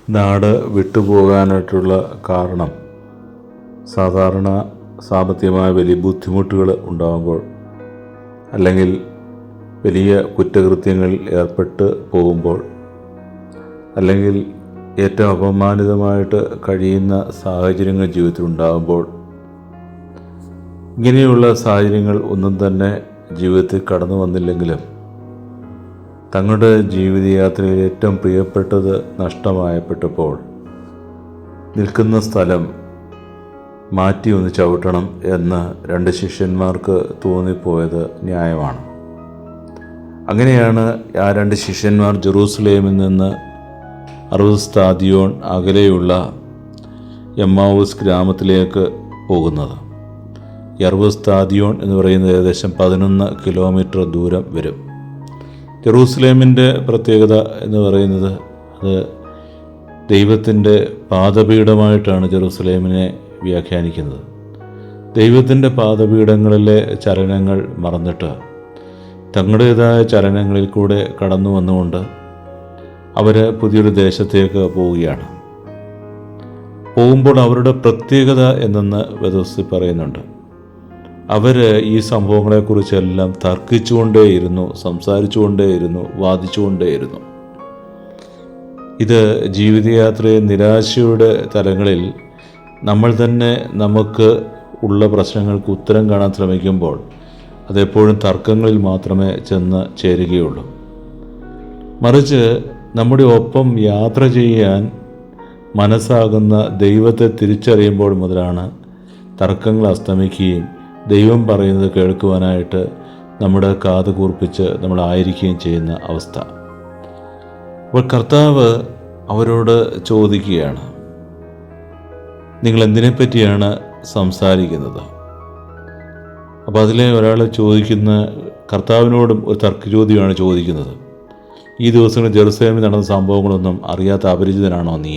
നാട് വിട്ടുപോകാനായിട്ടുള്ള കാരണം സാധാരണ സാമ്പത്തികമായ വലിയ ബുദ്ധിമുട്ടുകൾ ഉണ്ടാകുമ്പോൾ, അല്ലെങ്കിൽ വലിയ കുറ്റകൃത്യങ്ങളിൽ ഏർപ്പെട്ട് പോകുമ്പോൾ, അല്ലെങ്കിൽ ഏറ്റവും അപമാനിതമായിട്ട് കഴിയുന്ന സാഹചര്യങ്ങൾ ജീവിതത്തിൽ ഉണ്ടാകുമ്പോൾ, ഇങ്ങനെയുള്ള സാഹചര്യങ്ങൾ ഒന്നും തന്നെ ജീവിതത്തിൽ കടന്നു വന്നില്ലെങ്കിലും തങ്ങളുടെ ജീവിതയാത്രയിൽ ഏറ്റവും പ്രിയപ്പെട്ടത് നഷ്ടമായപ്പെട്ടപ്പോൾ നിൽക്കുന്ന സ്ഥലം മാറ്റി ഒന്ന് ചവിട്ടണം എന്ന് 2 ശിഷ്യന്മാർക്ക് തോന്നിപ്പോയത് ന്യായമാണ്. അങ്ങനെയാണ് ആ 2 ശിഷ്യന്മാർ ജെറൂസലേമിൽ നിന്ന് 60 സ്താദിയോൻ അകലെയുള്ള എമ്മാവൂസ് ഗ്രാമത്തിലേക്ക് പോകുന്നത്. ഈ 60 സ്താദിയോൻ എന്ന് പറയുന്നത് ഏകദേശം 11 കിലോമീറ്റർ ദൂരം വരും. ജെറൂസലേമിൻ്റെ പ്രത്യേകത എന്ന് പറയുന്നത് അത് ദൈവത്തിൻ്റെ പാദപീഠമായിട്ടാണ് ജെറൂസലേമിനെ വ്യാഖ്യാനിക്കുന്നത്. ദൈവത്തിൻ്റെ പാദപീഠങ്ങളിലെ ചലനങ്ങൾ മറന്നിട്ട് തങ്ങളുടേതായ ചലനങ്ങളിൽ കൂടെ കടന്നു വന്നുകൊണ്ട് അവർ പുതിയൊരു ദേശത്തേക്ക് പോവുകയാണ്. പോകുമ്പോൾ അവരുടെ പ്രത്യേകത എന്തെന്ന് വേദപുസ്തകത്തിൽ പറയുന്നുണ്ട്. അവർ ഈ സംഭവങ്ങളെക്കുറിച്ചെല്ലാം തർക്കിച്ചുകൊണ്ടേയിരുന്നു, സംസാരിച്ചുകൊണ്ടേയിരുന്നു, വാദിച്ചുകൊണ്ടേയിരുന്നു. ഇത് ജീവിതയാത്രയെ നിരാശയുടെ തലങ്ങളിൽ നമ്മൾ തന്നെ നമുക്ക് ഉള്ള പ്രശ്നങ്ങൾക്ക് ഉത്തരം കാണാൻ ശ്രമിക്കുമ്പോൾ അതെപ്പോഴും തർക്കങ്ങളിൽ മാത്രമേ ചെന്ന് ചേരുകയുള്ളൂ. മറിച്ച് നമ്മുടെ ഒപ്പം യാത്ര ചെയ്യാൻ മനസ്സാകുന്ന ദൈവത്തെ തിരിച്ചറിയുമ്പോൾ മുതലാണ് തർക്കങ്ങൾ അസ്തമിക്കുകയും ദൈവം പറയുന്നത് കേൾക്കുവാനായിട്ട് നമ്മുടെ കാത് കൂർപ്പിച്ച് നമ്മളായിരിക്കുകയും ചെയ്യുന്ന അവസ്ഥ. അപ്പോൾ കർത്താവ് അവരോട് ചോദിക്കുകയാണ്, നിങ്ങൾ എന്തിനെപ്പറ്റിയാണ് സംസാരിക്കുന്നത്? അപ്പോൾ അതിലെ ഒരാൾ ചോദിക്കുന്ന കർത്താവിനോടും ഒരു തർക്കചോദ്യമാണ് ചോദിക്കുന്നത്. ഈ ദിവസങ്ങളിൽ ജെറുസലേമിൽ നടന്ന സംഭവങ്ങളൊന്നും അറിയാത്ത അപരിചിതനാണോ നീ?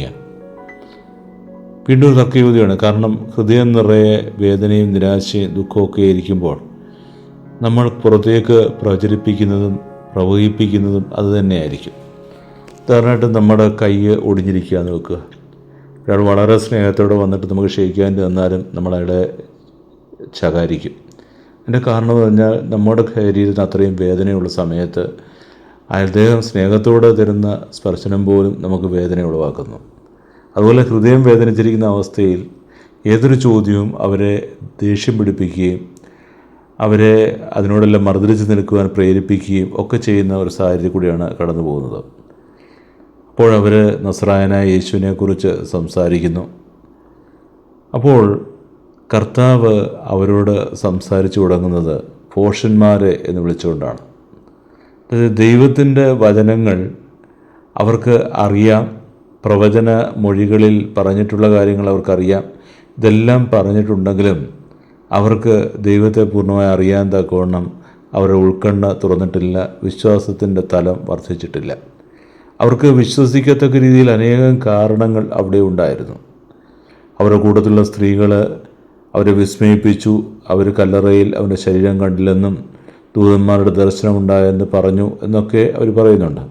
വീണ്ടും ഒരു തർക്കചോദ്യമാണ്. കാരണം ഹൃദയം നിറയെ വേദനയും നിരാശയും ദുഃഖമൊക്കെ ഇരിക്കുമ്പോൾ നമ്മൾ പുറത്തേക്ക് പ്രചരിപ്പിക്കുന്നതും പ്രവഹിപ്പിക്കുന്നതും അത് തന്നെയായിരിക്കും. ഉദാഹരണമായിട്ട് നമ്മുടെ കൈ ഒടിഞ്ഞിരിക്കുക എന്ന് വെക്കുക. ഒരാൾ വളരെ സ്നേഹത്തോടെ വന്നിട്ട് നമുക്ക് ക്ഷയിക്കാൻ തന്നാലും നമ്മളവിടെ ശകാരിക്കും. അതിൻ്റെ കാരണം എന്ന് പറഞ്ഞാൽ നമ്മുടെ ശരീരത്തിന് അത്രയും വേദനയുള്ള സമയത്ത് അദ്ദേഹം സ്നേഹത്തോടെ തരുന്ന സ്പർശനം പോലും നമുക്ക് വേദന ഉളവാക്കുന്നു. അതുപോലെ ഹൃദയം വേദനിച്ചിരിക്കുന്ന അവസ്ഥയിൽ ഏതൊരു ചോദ്യവും അവരെ ദേഷ്യം പിടിപ്പിക്കുകയും അവരെ അതിനോടെല്ലാം മറുതിരിച്ച് നിൽക്കുവാൻ പ്രേരിപ്പിക്കുകയും ഒക്കെ ചെയ്യുന്ന ഒരു സാഹചര്യം കൂടിയാണ് കടന്നു പോകുന്നത്. അപ്പോൾ അവർ നസ്രായനായ യേശുവിനെക്കുറിച്ച് സംസാരിക്കുന്നു. അപ്പോൾ കർത്താവ് അവരോട് സംസാരിച്ചു തുടങ്ങുന്നത് ഭോഷന്മാരെ എന്ന് വിളിച്ചുകൊണ്ടാണ്. ദൈവത്തിൻ്റെ വചനങ്ങൾ അവർക്ക് അറിയാം, പ്രവചന മൊഴികളിൽ പറഞ്ഞിട്ടുള്ള കാര്യങ്ങൾ അവർക്കറിയാം. ഇതെല്ലാം പറഞ്ഞിട്ടുണ്ടെങ്കിലും അവർക്ക് ദൈവത്തെ പൂർണ്ണമായി അറിയാൻ തക്കവണ്ണം അവരുടെ ഉൾക്കണ്ണ് തുറന്നിട്ടില്ല, വിശ്വാസത്തിൻ്റെ തലം വർദ്ധിച്ചിട്ടില്ല. അവർക്ക് വിശ്വസിക്കത്തക്ക രീതിയിൽ അനേകം കാരണങ്ങൾ അവിടെ ഉണ്ടായിരുന്നു. അവരുടെ കൂട്ടത്തിലുള്ള സ്ത്രീകൾ അവരെ വിസ്മയിപ്പിച്ചു. അവർ കല്ലറയിൽ അവൻ്റെ ശരീരം കണ്ടില്ലെന്നും ദൂതന്മാരുടെ ദർശനമുണ്ടായെന്ന് പറഞ്ഞു എന്നൊക്കെ അവർ പറയുന്നുണ്ട്.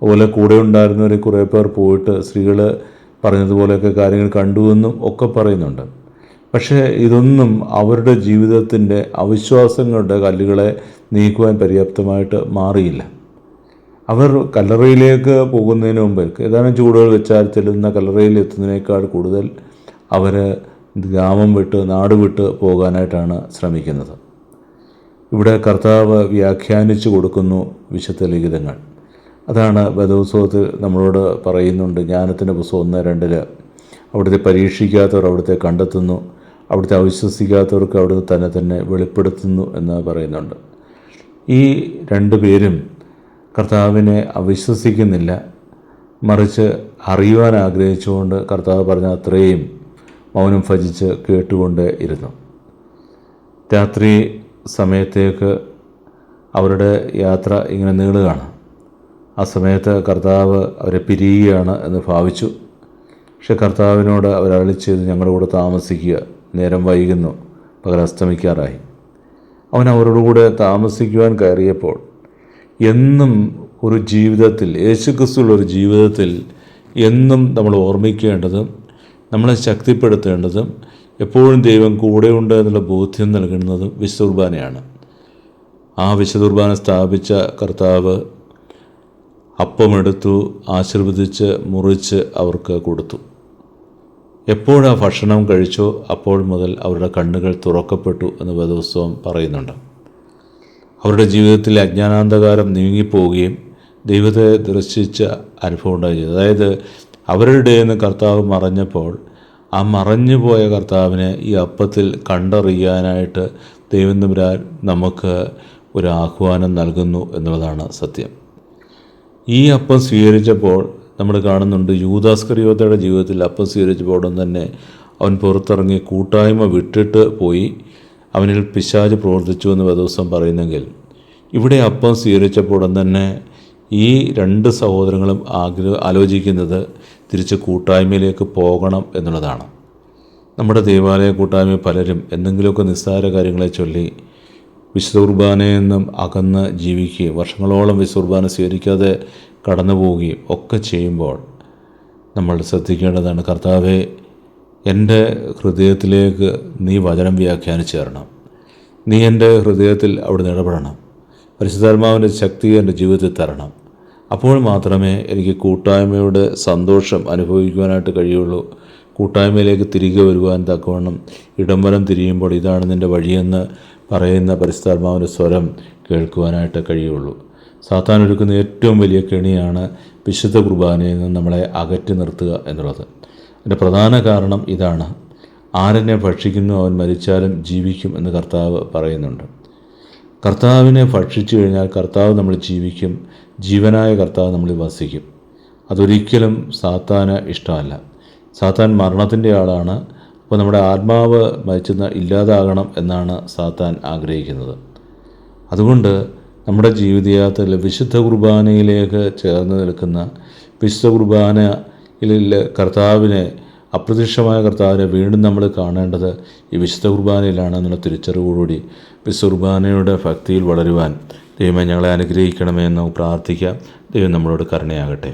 അതുപോലെ കൂടെ ഉണ്ടായിരുന്നവർ കുറേ പേർ പോയിട്ട് സ്ത്രീകൾ പറഞ്ഞതുപോലെയൊക്കെ കാര്യങ്ങൾ കണ്ടുവെന്നും ഒക്കെ പറയുന്നുണ്ട്. പക്ഷേ ഇതൊന്നും അവരുടെ ജീവിതത്തിൻ്റെ അവിശ്വാസങ്ങളുടെ കല്ലുകളെ നീക്കുവാൻ പര്യാപ്തമായിട്ട് മാറിയില്ല. അവർ കല്ലറയിലേക്ക് പോകുന്നതിന് മുമ്പ് ഏതാനും ചൂടുകൾ വെച്ചാൽ ചെല്ലുന്ന കല്ലറയിൽ എത്തുന്നതിനേക്കാൾ കൂടുതൽ അവർ ഗ്രാമം വിട്ട് നാട് വിട്ട് പോകാനായിട്ടാണ് ശ്രമിക്കുന്നത്. ഇവിടെ കർത്താവ് വ്യാഖ്യാനിച്ചു കൊടുക്കുന്നു വിശുദ്ധ ലിഖിതങ്ങൾ. അതാണ് വേദപുസ്തകത്തിൽ നമ്മളോട് പറയുന്നുണ്ട്. ജ്ഞാനത്തിൻ്റെ പുസ്തകം 1:2 അവിടുത്തെ പരീക്ഷിക്കാത്തവർ അവിടുത്തെ കണ്ടെത്തുന്നു, അവിടുത്തെ അവിശ്വസിക്കാത്തവർക്ക് അവിടുത്തെ തന്നെ വെളിപ്പെടുത്തുന്നു എന്ന് പറയുന്നുണ്ട്. ഈ 2 പേരും കർത്താവിനെ അവിശ്വസിക്കുന്നില്ല, മറിച്ച് അറിയുവാൻ ആഗ്രഹിച്ചുകൊണ്ട് കർത്താവ് പറഞ്ഞ അത്രയും മൗനം ഭജിച്ച് കേട്ടുകൊണ്ടേ ഇരുന്നു. രാത്രി സമയത്തേക്ക് അവരുടെ യാത്ര ഇങ്ങനെ നീളുകയാണ്. ആ സമയത്ത് കർത്താവ് അവരെ പിരിയുകയാണ് എന്ന് ഭാവിച്ചു. പക്ഷെ കർത്താവിനോട് അവരരുളി ചെയ്ത് ഞങ്ങളുടെ കൂടെ താമസിക്കുക, നേരം വൈകുന്നു, പകൽ അസ്തമിക്കാറായി. അവൻ അവരോടുകൂടെ താമസിക്കുവാൻ കയറിയപ്പോൾ എന്നും ഒരു ജീവിതത്തിൽ യേശുക്രിസ്തുവുള്ള ഒരു ജീവിതത്തിൽ എന്നും നമ്മൾ ഓർമ്മിക്കേണ്ടതും നമ്മളെ ശക്തിപ്പെടുത്തേണ്ടതും എപ്പോഴും ദൈവം കൂടെയുണ്ട് എന്നുള്ള ബോധ്യം നൽകുന്നതും വിശുദ്ധ കുർബാനയാണ്. ആ വിശുദ്ധ കുർബാന സ്ഥാപിച്ച കർത്താവ് അപ്പമെടുത്തു, ആശീർവദിച്ച് മുറിച്ച് അവർക്ക് കൊടുത്തു. എപ്പോഴാ ഭക്ഷണം കഴിച്ചോ അപ്പോൾ മുതൽ അവരുടെ കണ്ണുകൾ തുറക്കപ്പെട്ടു എന്ന് വേദപുസ്തകം പറയുന്നുണ്ട്. അവരുടെ ജീവിതത്തിൽ അജ്ഞാനാന്ധകാരം നീങ്ങിപ്പോവുകയും ദൈവത്തെ ദർശിച്ച അനുഭവം ഉണ്ടായി. അതായത് അവരുടെ നിന്ന് കർത്താവ് മറഞ്ഞപ്പോൾ ആ മറഞ്ഞുപോയ കർത്താവിനെ ഈ അപ്പത്തിൽ കണ്ടറിയാനായിട്ട് ദൈവം തമ്പുരാൻ നമുക്ക് ഒരു ആഹ്വാനം നൽകുന്നു എന്നുള്ളതാണ് സത്യം. ഈ അപ്പം സ്വീകരിച്ചപ്പോൾ നമ്മൾ കാണുന്നുണ്ട്, യൂദാസ്കറിയോത്തയുടെ ജീവിതത്തിൽ അപ്പം സ്വീകരിച്ചപ്പോൾ ഉടൻ തന്നെ അവൻ പുറത്തിറങ്ങി കൂട്ടായ്മ വിട്ടിട്ട് പോയി, അവനിൽ പിശാച് പ്രവർത്തിച്ചു എന്ന് വേദപുസ്തകം പറയുന്നെങ്കിൽ ഇവിടെ അപ്പം സ്വീകരിച്ചപ്പോൾ ഉടൻ തന്നെ ഈ രണ്ട് സഹോദരങ്ങളും ആലോചിക്കുന്നത് തിരിച്ച് കൂട്ടായ്മയിലേക്ക് പോകണം എന്നുള്ളതാണ്. നമ്മുടെ ദേവാലയ കൂട്ടായ്മ പലരും എന്തെങ്കിലുമൊക്കെ നിസ്സാര കാര്യങ്ങളെ ചൊല്ലി വിശുദ്ധ കുർബാനയിൽ നിന്നും അകന്ന് ജീവിക്കുകയും വർഷങ്ങളോളം വിശുദ്ധ കുർബാന സ്വീകരിക്കാതെ കടന്നു പോവുകയും ഒക്കെ ചെയ്യുമ്പോൾ നമ്മൾ ശ്രദ്ധിക്കേണ്ടതാണ്, കർത്താവെ, എൻ്റെ ഹൃദയത്തിലേക്ക് നീ വചനം വ്യാഖ്യാനിച്ചു തരണം. നീ എൻ്റെ ഹൃദയത്തിൽ അവിടുന്ന് ഇടപെടണം. പരിശുദ്ധാത്മാവിൻ്റെ ശക്തി എൻ്റെ ജീവിതത്തിൽ തരണം. അപ്പോൾ മാത്രമേ എനിക്ക് കൂട്ടായ്മയുടെ സന്തോഷം അനുഭവിക്കുവാനായിട്ട് കഴിയുള്ളൂ. കൂട്ടായ്മയിലേക്ക് തിരികെ വരുവാൻ തക്കവണ്ണം ഇടംവലം തിരിയുമ്പോൾ ഇതാണ് നിൻ്റെ വഴിയെന്ന് പറയുന്ന പരിശുദ്ധാത്മാവിൻ്റെ സ്വരം കേൾക്കുവാനായിട്ട് കഴിയുള്ളൂ. സാത്താൻ ഒരുക്കുന്ന ഏറ്റവും വലിയ കെണിയാണ് വിശുദ്ധ കുർബാനയിൽ നിന്ന് നമ്മളെ അകറ്റി നിർത്തുക എന്നുള്ളത്. അതിൻ്റെ പ്രധാന കാരണം ഇതാണ്, ആരെന്നെ ഭക്ഷിക്കുന്നു അവൻ മരിച്ചാലും ജീവിക്കും എന്ന് കർത്താവ് പറയുന്നുണ്ട്. കർത്താവിനെ ഭക്ഷിച്ചു കഴിഞ്ഞാൽ കർത്താവ് നമ്മൾ ജീവിക്കും, ജീവനായ കർത്താവ് നമ്മളിൽ വസിക്കും. അതൊരിക്കലും സാത്താന് ഇഷ്ടമല്ല. സാത്താൻ മരണത്തിൻ്റെ ആളാണ്. അപ്പോൾ നമ്മുടെ ആത്മാവ് മരിച്ചെന്ന് ഇല്ലാതാകണം എന്നാണ് സാത്താൻ ആഗ്രഹിക്കുന്നത്. അതുകൊണ്ട് നമ്മുടെ ജീവിതയാത്രയിൽ വിശുദ്ധ കുർബാനയിലേക്ക് ചേർന്ന് നിൽക്കുന്ന വിശുദ്ധ കുർബാനയിൽ കർത്താവിനെ, അപ്രത്യക്ഷമായ കർത്താവിനെ വീണ്ടും നമ്മൾ കാണേണ്ടത് ഈ വിശുദ്ധ കുർബാനയിലാണ് എന്നുള്ള തിരിച്ചറിവോടുകൂടി വിശുദ്ധ കുർബാനയുടെ ഭക്തിയിൽ വളരുവാൻ ദൈവമേ ഞങ്ങളെ അനുഗ്രഹിക്കണമേ എന്ന് പ്രാർത്ഥിക്കാം. ദൈവം നമ്മളോട് കരുണയാകട്ടെ.